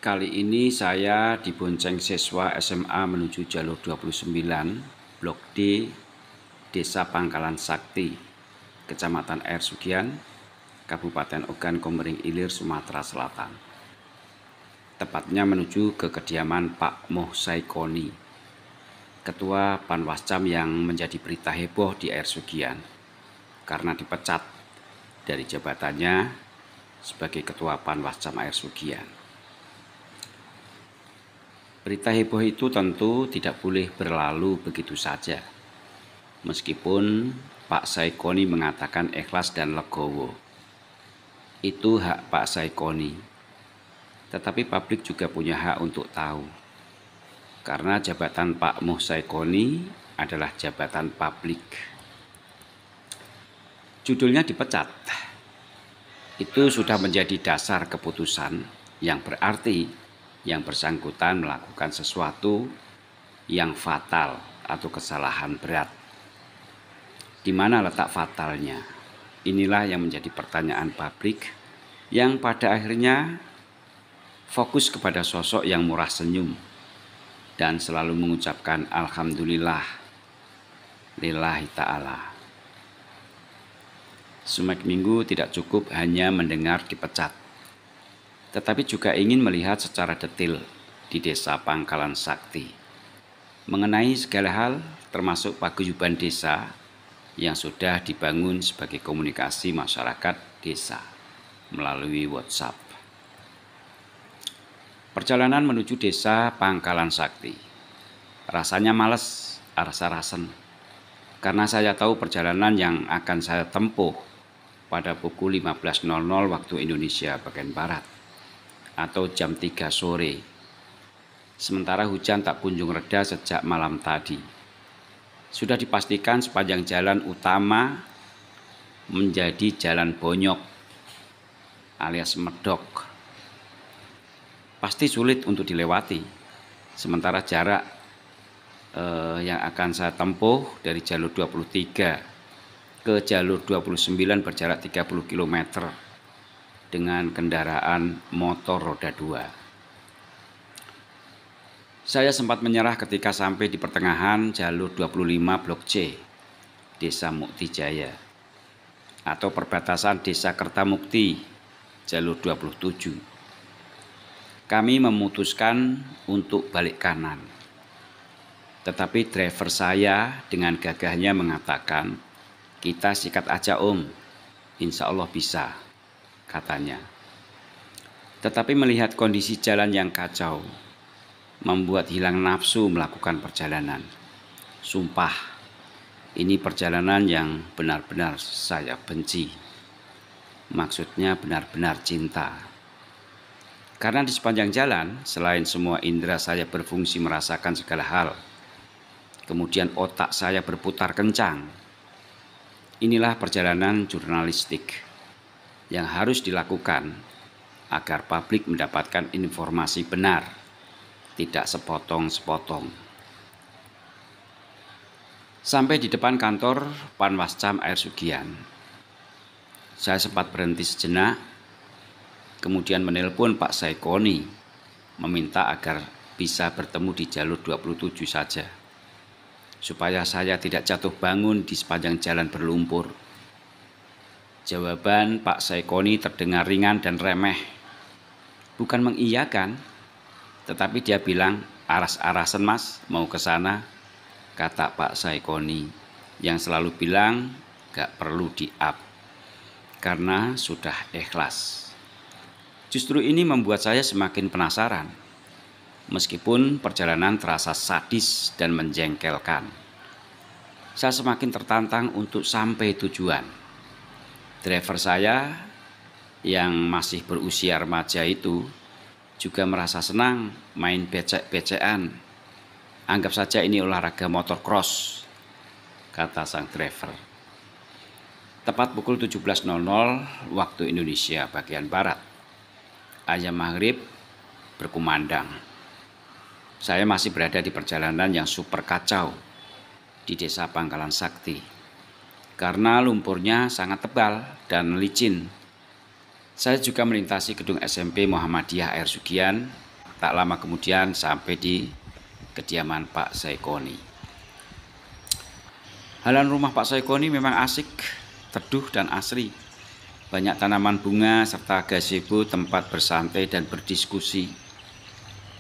Kali ini saya dibonceng siswa SMA menuju jalur 29, Blok D, Desa Pangkalan Sakti, Kecamatan Air Sugian, Kabupaten Ogan Komering Ilir, Sumatera Selatan. Tepatnya menuju ke kediaman Pak Moh Saikoni, Ketua Panwascam yang menjadi berita heboh di Air Sugian karena dipecat dari jabatannya sebagai Ketua Panwascam Air Sugian. Berita heboh itu tentu tidak boleh berlalu begitu saja. Meskipun Pak Saikoni mengatakan ikhlas dan legowo. Itu hak Pak Saikoni. Tetapi publik juga punya hak untuk tahu. Karena jabatan Pak Moh Saikoni adalah jabatan publik. Judulnya dipecat. Itu sudah menjadi dasar keputusan yang berarti yang bersangkutan melakukan sesuatu yang fatal atau kesalahan berat. Di mana letak fatalnya? Inilah yang menjadi pertanyaan publik yang pada akhirnya fokus kepada sosok yang murah senyum dan selalu mengucapkan alhamdulillah lillahi ta'ala. Sumek Minggu tidak cukup hanya mendengar dipecat, tetapi juga ingin melihat secara detail di Desa Pangkalan Sakti mengenai segala hal termasuk paguyuban desa yang sudah dibangun sebagai komunikasi masyarakat desa melalui WhatsApp. Perjalanan menuju Desa Pangkalan Sakti rasanya males, rasa-rasen, karena saya tahu perjalanan yang akan saya tempuh pada pukul 15.00 waktu Indonesia bagian Barat atau jam 3 sore. Sementara hujan tak kunjung reda sejak malam tadi. Sudah dipastikan sepanjang jalan utama menjadi jalan bonyok alias medok. Pasti sulit untuk dilewati. Sementara jarak yang akan saya tempuh dari jalur 23 ke jalur 29 berjarak 30 km. Dengan kendaraan motor roda 2. Saya sempat menyerah ketika sampai di pertengahan jalur 25 Blok C, Desa Mukti Jaya, atau perbatasan Desa Kertamukti, jalur 27. Kami memutuskan untuk balik kanan. Tetapi driver saya dengan gagahnya mengatakan, "Kita sikat aja om, insya Allah bisa," katanya. Tetapi melihat kondisi jalan yang kacau, membuat hilang nafsu melakukan perjalanan. Sumpah, ini perjalanan yang benar-benar saya benci. Maksudnya benar-benar cinta. Karena di sepanjang jalan, selain semua indera saya berfungsi merasakan segala hal, kemudian otak saya berputar kencang. Inilah perjalanan jurnalistik yang harus dilakukan agar publik mendapatkan informasi benar, tidak sepotong-sepotong. Sampai di depan kantor Panwascam Air Sugian, saya sempat berhenti sejenak, kemudian menelpon Pak Saikoni, meminta agar bisa bertemu di jalur 27 saja, supaya saya tidak jatuh bangun di sepanjang jalan berlumpur. Jawaban Pak Saikoni terdengar ringan dan remeh. Bukan mengiyakan, tetapi dia bilang, "Aras-arasan mas, mau ke sana," kata Pak Saikoni, yang selalu bilang gak perlu di-up, karena sudah ikhlas. Justru ini membuat saya semakin penasaran, meskipun perjalanan terasa sadis dan menjengkelkan. Saya semakin tertantang untuk sampai tujuan. Driver saya yang masih berusia remaja itu juga merasa senang main becek-becekan. "Anggap saja ini olahraga motocross," kata sang driver. Tepat pukul 17.00 waktu Indonesia bagian Barat, azan maghrib berkumandang. Saya masih berada di perjalanan yang super kacau di Desa Pangkalan Sakti. Karena lumpurnya sangat tebal dan licin. Saya juga melintasi gedung SMP Muhammadiyah Air Sugian Tak lama kemudian sampai di kediaman Pak Saikoni. Halaman rumah Pak Saikoni memang asik, teduh dan asri. Banyak tanaman bunga serta gazebo tempat bersantai dan berdiskusi.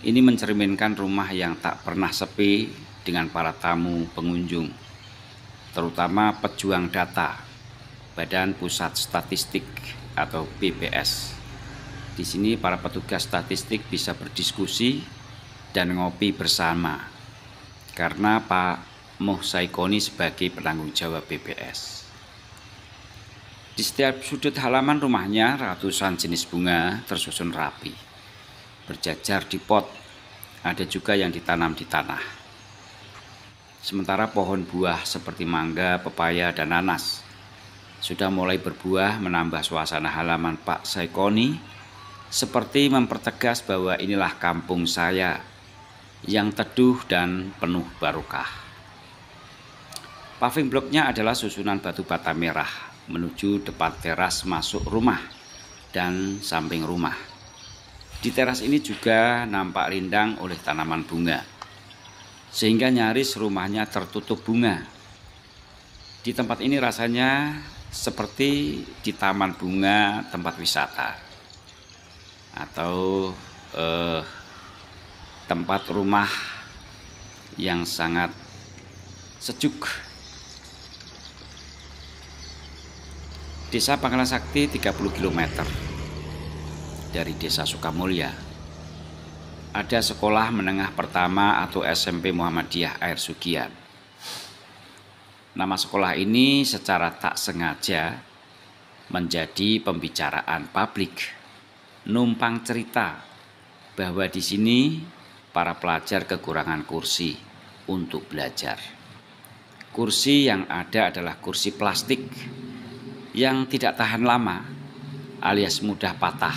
Ini mencerminkan rumah yang tak pernah sepi dengan para tamu pengunjung, terutama pejuang data, Badan Pusat Statistik atau BPS. Di sini para petugas statistik bisa berdiskusi dan ngopi bersama karena Pak Moh Saikoni sebagai penanggung jawab BPS. Di setiap sudut halaman rumahnya ratusan jenis bunga tersusun rapi, berjajar di pot, ada juga yang ditanam di tanah. Sementara pohon buah seperti mangga, pepaya, dan nanas sudah mulai berbuah menambah suasana halaman Pak Saikoni, seperti mempertegas bahwa inilah kampung saya yang teduh dan penuh barokah. Paving bloknya adalah susunan batu bata merah menuju depan teras masuk rumah dan samping rumah. Di teras ini juga nampak rindang oleh tanaman bunga, sehingga nyaris rumahnya tertutup bunga. Di tempat ini rasanya seperti di taman bunga tempat wisata atau tempat rumah yang sangat sejuk. Desa Pangkalan Sakti 30 km dari Desa Sukamulya. Ada sekolah menengah pertama atau SMP Muhammadiyah Air Sugian. Nama sekolah ini secara tak sengaja menjadi pembicaraan publik, numpang cerita bahwa di sini para pelajar kekurangan kursi untuk belajar. Kursi yang ada adalah kursi plastik yang tidak tahan lama alias mudah patah.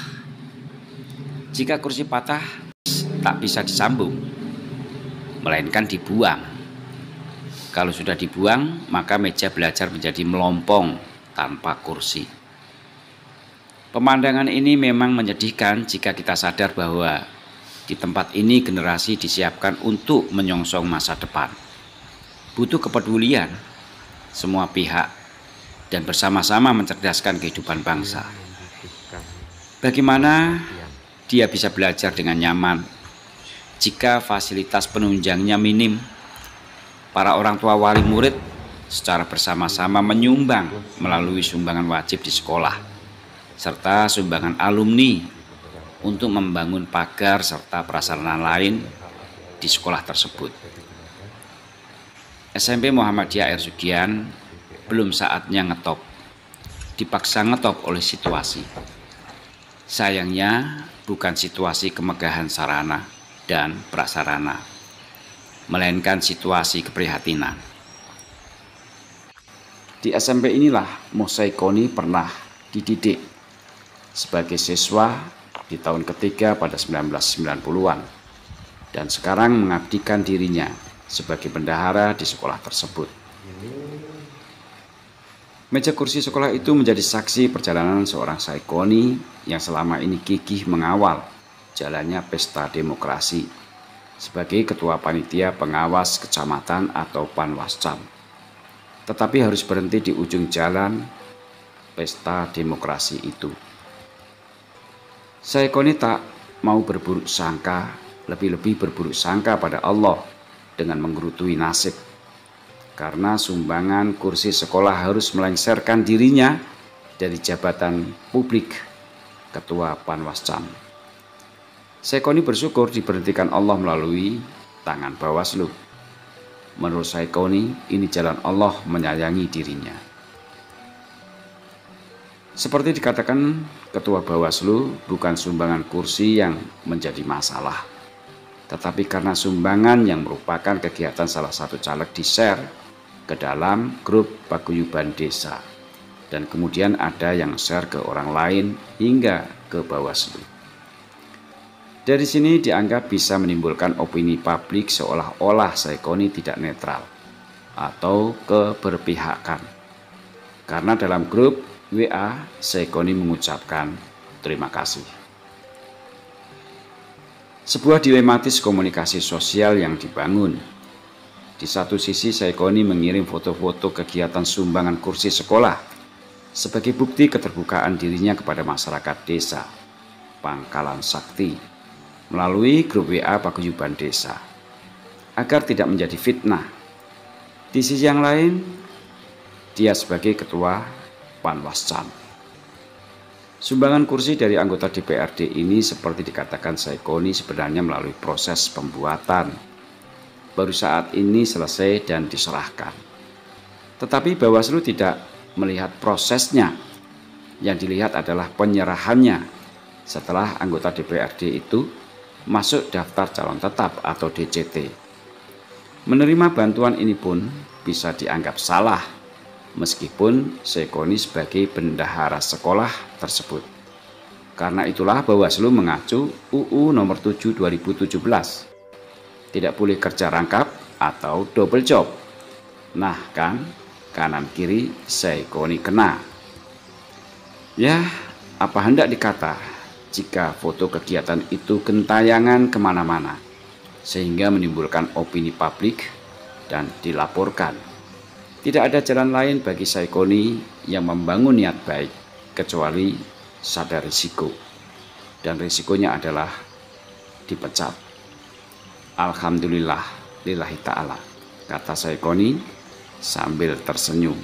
Jika kursi patah tak bisa disambung, melainkan dibuang. Kalau sudah dibuang, maka meja belajar menjadi melompong tanpa kursi. Pemandangan ini memang menyedihkan jika kita sadar bahwa di tempat ini generasi disiapkan untuk menyongsong masa depan. Butuh kepedulian semua pihak dan bersama-sama mencerdaskan kehidupan bangsa. Bagaimana dia bisa belajar dengan nyaman jika fasilitas penunjangnya minim? Para orang tua wali murid secara bersama-sama menyumbang melalui sumbangan wajib di sekolah, serta sumbangan alumni untuk membangun pagar serta prasarana lain di sekolah tersebut. SMP Muhammadiyah Air Sugian belum saatnya ngetop, dipaksa ngetop oleh situasi. Sayangnya bukan situasi kemegahan sarana dan prasarana, melainkan situasi keprihatinan. Di SMP inilah Moh Saikoni pernah dididik sebagai siswa di tahun ketiga pada 1990-an dan sekarang mengabdikan dirinya sebagai bendahara di sekolah tersebut. Meja kursi sekolah itu menjadi saksi perjalanan seorang Saikoni yang selama ini gigih mengawal jalannya pesta demokrasi sebagai ketua panitia pengawas kecamatan atau Panwascam. Tetapi harus berhenti di ujung jalan pesta demokrasi itu. Saikoni tak mau berburuk sangka, lebih-lebih berburuk sangka pada Allah dengan menggerutui nasib. Karena sumbangan kursi sekolah harus melengsarkan dirinya dari jabatan publik ketua Panwascam. Saikoni bersyukur diberhentikan Allah melalui tangan Bawaslu. Menurut Saikoni, ini jalan Allah menyayangi dirinya. Seperti dikatakan ketua Bawaslu, bukan sumbangan kursi yang menjadi masalah, tetapi karena sumbangan yang merupakan kegiatan salah satu caleg di-share ke dalam grup paguyuban desa, dan kemudian ada yang share ke orang lain hingga ke Bawaslu. Dari sini dianggap bisa menimbulkan opini publik seolah-olah Saikoni tidak netral atau keberpihakan. Karena dalam grup WA Saikoni mengucapkan terima kasih. Sebuah dilematis komunikasi sosial yang dibangun. Di satu sisi, Saikoni mengirim foto-foto kegiatan sumbangan kursi sekolah sebagai bukti keterbukaan dirinya kepada masyarakat desa Pangkalan Sakti melalui grup WA Paguyuban Desa agar tidak menjadi fitnah. Di sisi yang lain, dia sebagai ketua Panwascam. Sumbangan kursi dari anggota DPRD ini seperti dikatakan Saikoni sebenarnya melalui proses pembuatan. Baru saat ini selesai dan diserahkan. Tetapi Bawaslu tidak melihat prosesnya. Yang dilihat adalah penyerahannya setelah anggota DPRD itu masuk daftar calon tetap atau DCT. Menerima bantuan ini pun bisa dianggap salah, meskipun Saikoni sebagai bendahara sekolah tersebut. Karena itulah Bawaslu mengacu UU nomor 7 2017. Tidak boleh kerja rangkap atau double job. Nah kan, kanan kiri Saikoni kena. Ya, apa hendak dikata jika foto kegiatan itu gentayangan kemana-mana, sehingga menimbulkan opini publik dan dilaporkan. Tidak ada jalan lain bagi Saikoni yang membangun niat baik kecuali sadar risiko. Dan risikonya adalah dipecat. Alhamdulillah lillahi ta'ala, kata Saikoni sambil tersenyum.